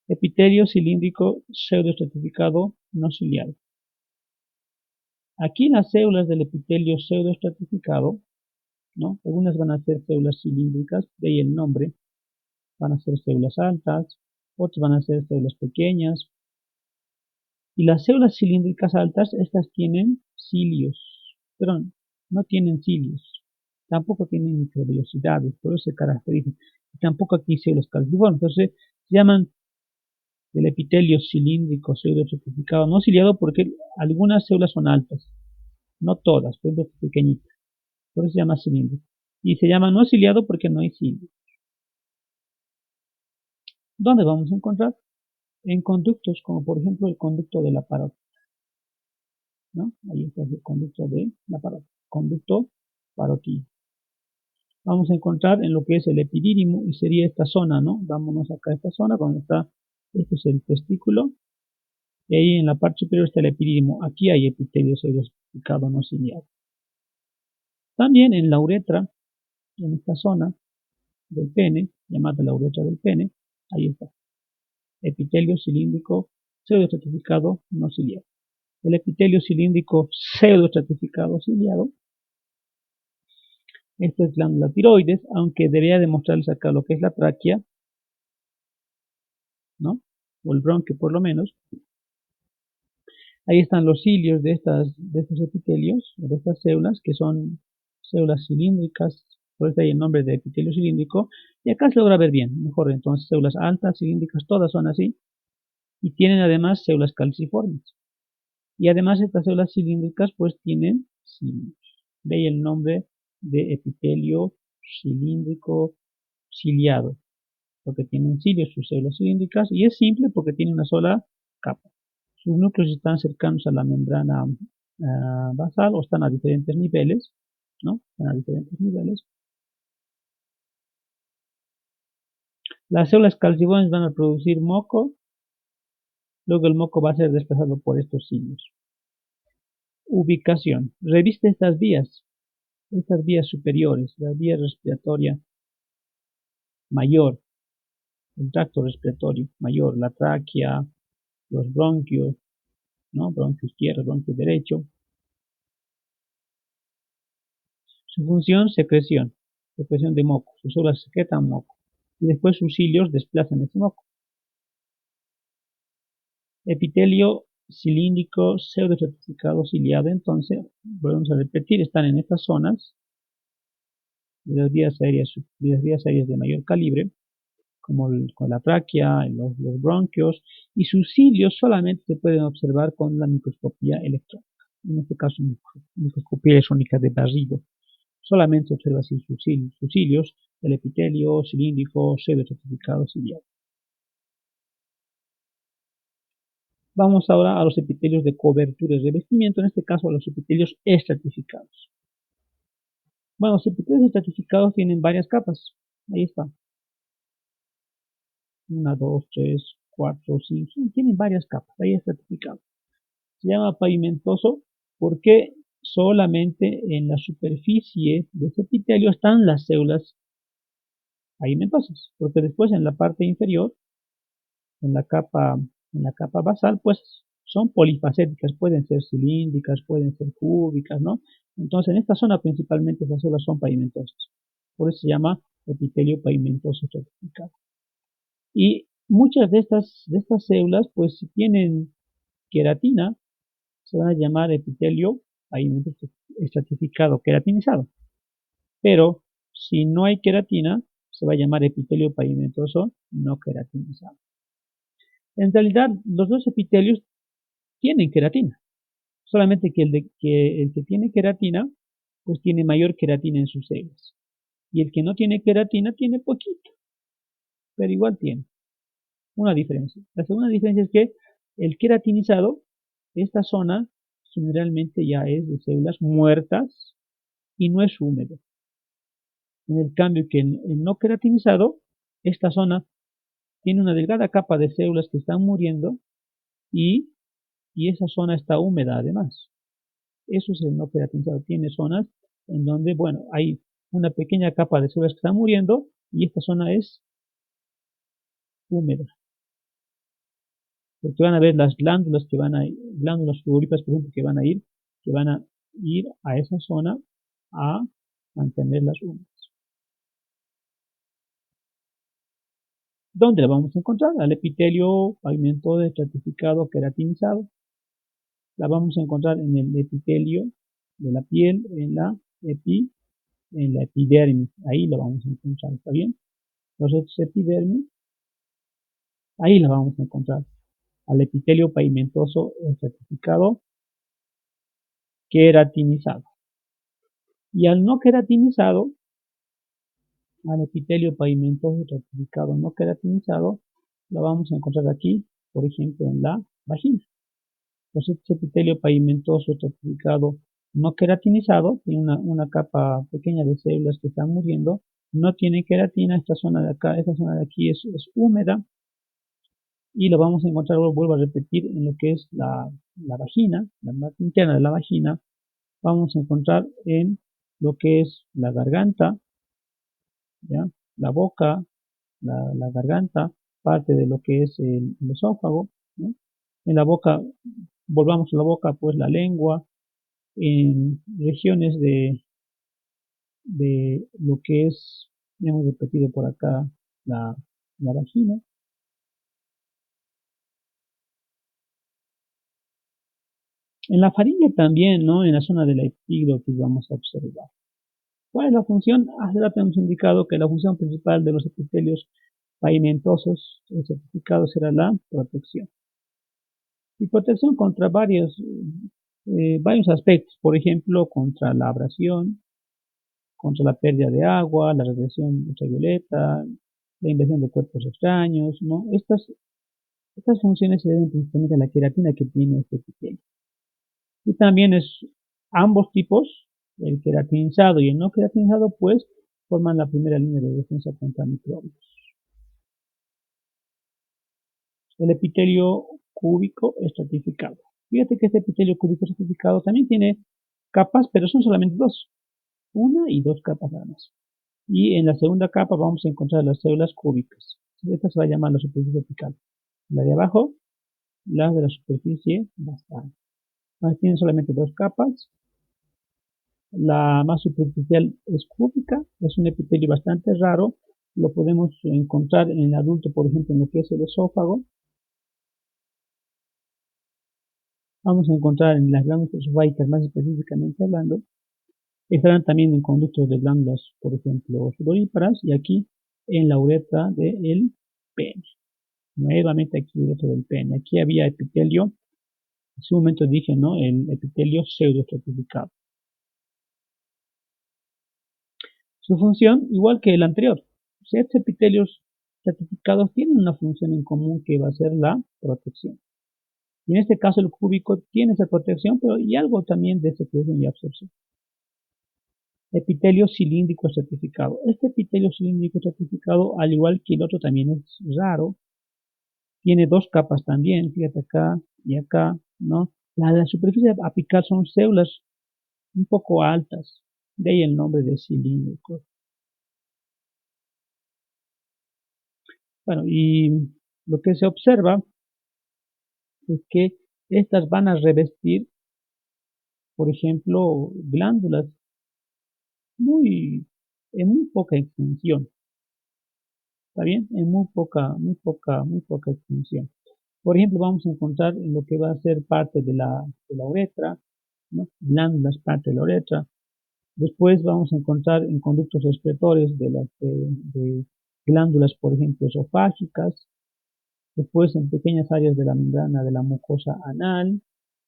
Epitelio cilíndrico pseudoestratificado no ciliado. Aquí las células del epitelio pseudoestratificado, ¿no? Algunas van a ser células cilíndricas, de ahí el nombre, van a ser células altas, otras van a ser células pequeñas. Y las células cilíndricas altas, estas tienen cilios, pero no tienen cilios, tampoco tienen microvellosidades, por eso se caracterizan. Y tampoco aquí células calciformes, entonces se llaman el epitelio cilíndrico pseudoestratificado no ciliado porque algunas células son altas, no todas, pues pequeñitas, por eso se llama cilíndrico. Y se llama no ciliado porque no hay cilios. ¿Dónde vamos a encontrar? En conductos, como por ejemplo el conducto de la parótida, ¿no? Ahí está el conducto de la parótida, conducto parótido. Vamos a encontrar en lo que es el epidídimo y sería esta zona, ¿no? Vámonos acá a esta zona donde está, este es el testículo, y ahí en la parte superior está el epidídimo. Aquí hay epitelio pseudoestratificado no ciliado. También en la uretra, en esta zona del pene, llamada la uretra del pene, ahí está, epitelio cilíndrico pseudoestratificado no ciliado. El epitelio cilíndrico pseudoestratificado ciliado, esto es glándula tiroides, aunque debería demostrarles acá lo que es la tráquea, ¿no? O el bronquio por lo menos. Ahí están los cilios de estos epitelios, de estas células, que son células cilíndricas, por eso hay el nombre de epitelio cilíndrico, y acá se logra ver bien, mejor, entonces células altas, cilíndricas, todas son así, y tienen además células calciformes. Y además estas células cilíndricas pues tienen cilios. De ahí el nombre de epitelio cilíndrico ciliado, porque tienen cilios sus células cilíndricas, y es simple porque tiene una sola capa. Sus núcleos están cercanos a la membrana basal o están a diferentes niveles, ¿no? Están a diferentes niveles. Las células calciformes van a producir moco, luego el moco va a ser desplazado por estos cilios. Ubicación. Reviste estas vías superiores, la vía respiratoria mayor, el tracto respiratorio mayor, la tráquea, los bronquios, ¿no? Bronquio izquierdo, bronquio derecho. Su función, secreción de moco. Sus células secretan moco y después sus cilios desplazan ese moco. Epitelio cilíndrico pseudoestratificado ciliado, entonces, volvemos a repetir, están en estas zonas de las vías aéreas de mayor calibre, como con la tráquea, los bronquios, y sus cilios solamente se pueden observar con la microscopía electrónica, en este caso microscopía electrónica de barrido. Solamente se observa así sus cilios, el epitelio cilíndrico pseudoestratificado ciliado. Vamos ahora a los epitelios de cobertura y revestimiento, en este caso a los epitelios estratificados. Bueno, los epitelios estratificados tienen varias capas. Ahí está. 1, 2, 3, 4, 5. Tienen varias capas. Ahí estratificado. Se llama pavimentoso porque solamente en la superficie de ese epitelio están las células pavimentosas. Porque después en la parte inferior, en la capa basal, pues son polifacéticas, pueden ser cilíndricas, pueden ser cúbicas, ¿no? Entonces, en esta zona principalmente esas células son pavimentosas. Por eso se llama epitelio pavimentoso estratificado. Y muchas de estas células, pues si tienen queratina, se van a llamar epitelio pavimentoso estratificado, queratinizado. Pero si no hay queratina, se va a llamar epitelio pavimentoso no queratinizado. En realidad, los dos epitelios tienen queratina, solamente que el que tiene queratina, pues tiene mayor queratina en sus células. Y el que no tiene queratina tiene poquito, pero igual tiene una diferencia. La segunda diferencia es que el queratinizado, esta zona generalmente ya es de células muertas y no es húmedo. En el cambio que el no queratinizado, esta zona tiene una delgada capa de células que están muriendo y esa zona está húmeda además. Eso es el no queratinizado. Tiene zonas en donde, bueno, hay una pequeña capa de células que están muriendo y esta zona es húmeda. Porque van a ver las glándulas que van a ir, glándulas sudoríparas, por ejemplo, que van a ir a esa zona a mantenerlas húmedas. ¿Dónde la vamos a encontrar? Al epitelio pavimentoso estratificado queratinizado. La vamos a encontrar en el epitelio de la piel, en la epidermis. Ahí la vamos a encontrar, ¿está bien? Los restos epidermis, ahí la vamos a encontrar. Al epitelio pavimentoso estratificado queratinizado. Y al no queratinizado, al epitelio pavimentoso estratificado no queratinizado, lo vamos a encontrar aquí, por ejemplo, en la vagina. Entonces, este epitelio pavimentoso estratificado no queratinizado tiene una capa pequeña de células que están muriendo, no tiene queratina, esta zona de acá, esta zona de aquí es húmeda, y lo vamos a encontrar, vuelvo a repetir, en lo que es la vagina, la parte interna de la vagina, vamos a encontrar en lo que es la garganta, ¿ya? La boca, la garganta, parte de lo que es el esófago, ¿no? En la boca, volvamos a la boca, pues la lengua, en regiones de lo que es, hemos repetido por acá, la vagina. En la faringe también, ¿no? En la zona de la epiglotis vamos a observar. ¿Cuál es la función? Hace rato hemos indicado que la función principal de los epitelios pavimentosos certificados era la protección. Y protección contra varios aspectos, por ejemplo, contra la abrasión, contra la pérdida de agua, la radiación ultravioleta, la invasión de cuerpos extraños, ¿no? Estas funciones se deben principalmente a la queratina que tiene este epitelio. Y también ambos tipos, el queratinizado y el no queratinizado, pues forman la primera línea de defensa contra microbios. El epitelio cúbico estratificado. Fíjate que este epitelio cúbico estratificado también tiene capas, pero son solamente dos. Una y dos capas nada más. Y en la segunda capa vamos a encontrar las células cúbicas. Esta se va a llamar la superficie apical. La de abajo, la de la superficie basal. Tienen solamente dos capas. La más superficial es cúbica, es un epitelio bastante raro. Lo podemos encontrar en el adulto, por ejemplo, en lo que es el esófago. Vamos a encontrar en las glándulas esofágicas, más específicamente hablando. Estarán también en conductos de glándulas, por ejemplo, sudoríparas, y aquí en la uretra del pene. Nuevamente aquí uretra del pene. Aquí había epitelio, en su momento dije, ¿no? El epitelio pseudoestratificado. Su función, igual que el anterior. Estos epitelios estratificados tienen una función en común que va a ser la protección. Y en este caso el cúbico tiene esa protección, pero y algo también de secreción y absorción. Epitelio cilíndrico estratificado. Este epitelio cilíndrico estratificado, al igual que el otro, también es raro. Tiene dos capas también, fíjate acá y acá, ¿no? La de la superficie apical son células un poco altas, de ahí el nombre de cilíndrico. Bueno, y lo que se observa es que estas van a revestir, por ejemplo, glándulas en muy poca extensión, ¿está bien? En muy poca extensión. Por ejemplo, vamos a encontrar en lo que va a ser parte de la uretra, ¿no? Glándulas, parte de la uretra. Después vamos a encontrar en conductos excretores de glándulas, por ejemplo, esofágicas. Después en pequeñas áreas de la membrana de la mucosa anal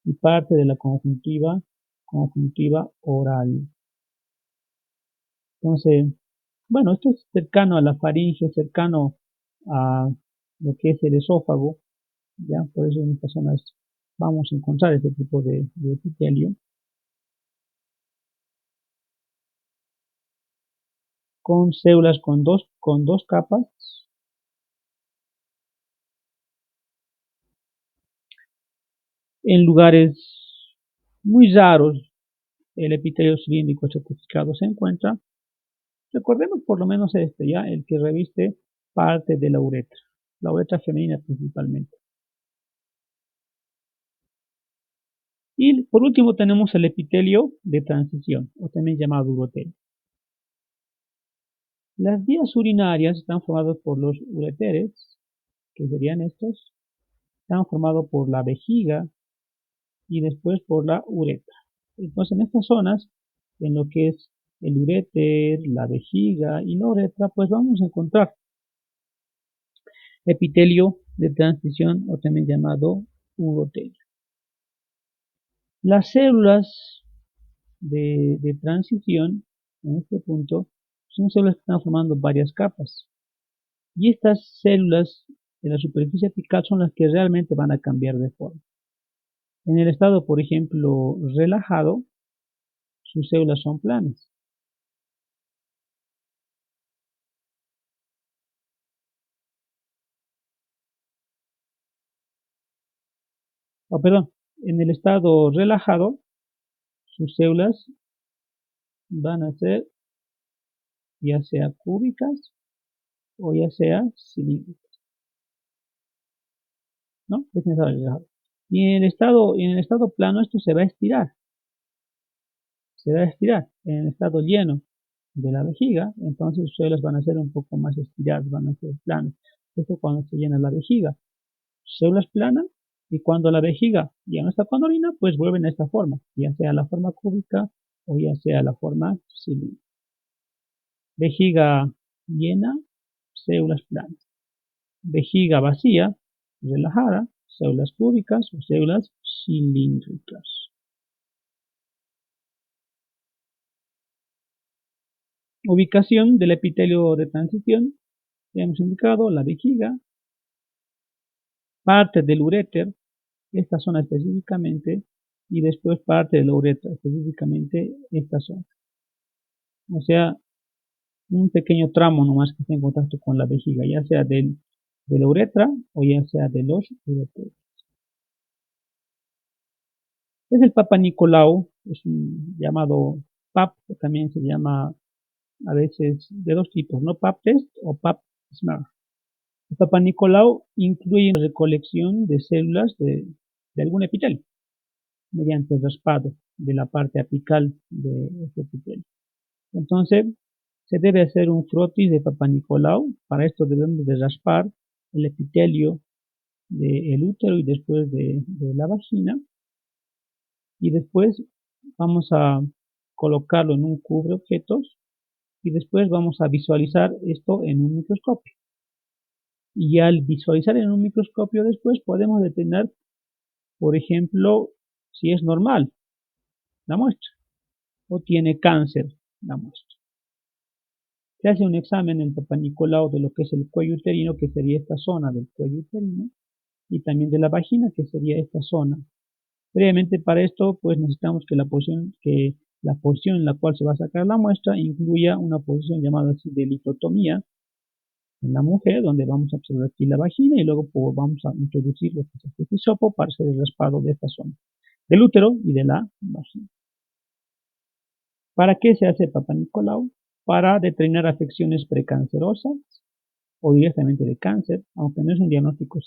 y parte de la conjuntiva oral. Entonces, bueno, esto es cercano a la faringe, cercano a lo que es el esófago, ya por eso en estas zonas vamos a encontrar este tipo de epitelio con células con dos capas. En lugares muy raros el epitelio cilíndrico estratificado se encuentra. Recordemos por lo menos este, ya, el que reviste parte de la uretra femenina principalmente. Y por último tenemos el epitelio de transición, o también llamado urotelio. Las vías urinarias están formadas por los ureteres, que serían estos, están formados por la vejiga y después por la uretra. Entonces en estas zonas, en lo que es el uréter, la vejiga y la uretra, pues vamos a encontrar epitelio de transición o también llamado urotelio. Las células de transición, en este punto, son células que están formando varias capas. Y estas células de la superficie apical son las que realmente van a cambiar de forma. En el estado, por ejemplo, relajado, sus células son planas. Oh, perdón, en el estado relajado, sus células van a ser ya sea cúbicas o ya sea cilíndricas, ¿no? Es en el estado relajado. Y en el estado plano esto se va a estirar, en el estado lleno de la vejiga, entonces sus células van a ser un poco más estiradas, van a ser planas. Esto cuando se llena la vejiga, células planas, y cuando la vejiga ya no está con orina, pues vuelven a esta forma, ya sea la forma cúbica o ya sea la forma cilíndrica. Vejiga llena, células planas. Vejiga vacía, relajada, células cúbicas o células cilíndricas. Ubicación del epitelio de transición. Ya hemos indicado la vejiga, parte del uréter, esta zona específicamente, y después parte de la uretra, específicamente esta zona. O sea, un pequeño tramo nomás que esté en contacto con la vejiga, ya sea de la uretra o ya sea de los ureteros. Es el Papa Nicolau, es un llamado PAP, que también se llama a veces de dos tipos, ¿no? PAP test o PAP smear. El Papa Nicolau incluye la recolección de células de algún epitelio mediante el raspado de la parte apical de este epitelio. Entonces, se debe hacer un frotis de Papa Nicolau. Para esto debemos de raspar el epitelio del útero y después de la vagina. Y después vamos a colocarlo en un cubre objetos y después vamos a visualizar esto en un microscopio. Y al visualizar en un microscopio después podemos determinar, por ejemplo, si es normal la muestra o tiene cáncer la muestra. Se hace un examen en Papa Nicolau de lo que es el cuello uterino, que sería esta zona del cuello uterino, y también de la vagina, que sería esta zona. Previamente para esto, pues necesitamos que la porción en la cual se va a sacar la muestra incluya una posición llamada así de litotomía en la mujer, donde vamos a observar aquí la vagina y luego pues, vamos a introducir lo que es este hisopo para hacer el raspado de esta zona, del útero y de la vagina. ¿Para qué se hace Papa Nicolau? Para determinar afecciones precancerosas o directamente de cáncer, aunque no es un diagnóstico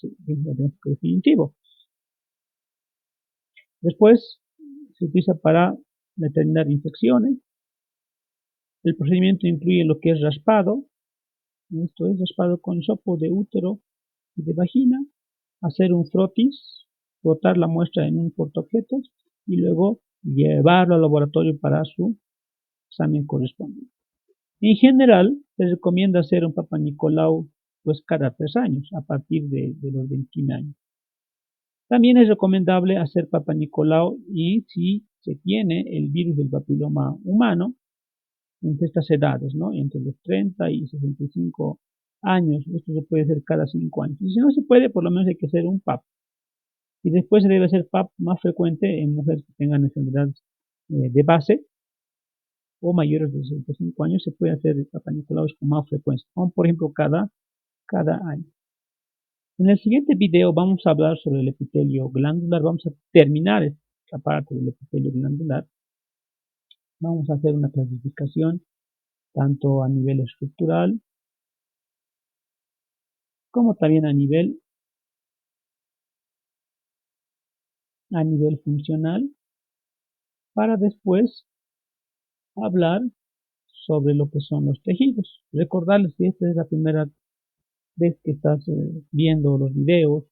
definitivo. Después se utiliza para determinar infecciones. El procedimiento incluye lo que es raspado, esto es raspado con hisopo de útero y de vagina, hacer un frotis, botar la muestra en un portaobjetos y luego llevarlo al laboratorio para su examen correspondiente. En general, se recomienda hacer un Papa Nicolau pues cada 3 años, a partir de los 21 años. También es recomendable hacer Papa Nicolau y si se tiene el virus del papiloma humano, entre estas edades, ¿no? Entre los 30 y 65 años, esto se puede hacer cada 5 años. Y si no se puede, por lo menos hay que hacer un PAP. Y después se debe hacer PAP más frecuente en mujeres que tengan enfermedades de base o mayores de 65 años, se puede hacer Papa Nicolau con más frecuencia, como por ejemplo cada año. En el siguiente video vamos a hablar sobre el epitelio glandular, vamos a terminar esta parte del epitelio glandular. Vamos a hacer una clasificación tanto a nivel estructural como también a nivel funcional, para después hablar sobre lo que son los tejidos. Recordarles que esta es la primera vez que estás viendo los videos,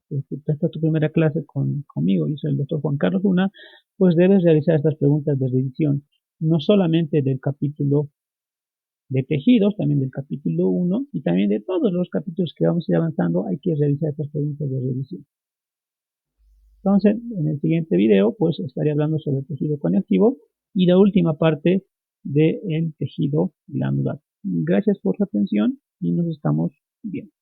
esta es tu primera clase conmigo, yo soy el doctor Juan Carlos Luna, pues debes realizar estas preguntas de revisión, no solamente del capítulo de tejidos, también del capítulo 1 y también de todos los capítulos que vamos a ir avanzando, hay que realizar estas preguntas de revisión. Entonces, en el siguiente video, pues estaré hablando sobre el tejido conectivo y la última parte del tejido glandular. Gracias por su atención y nos estamos viendo.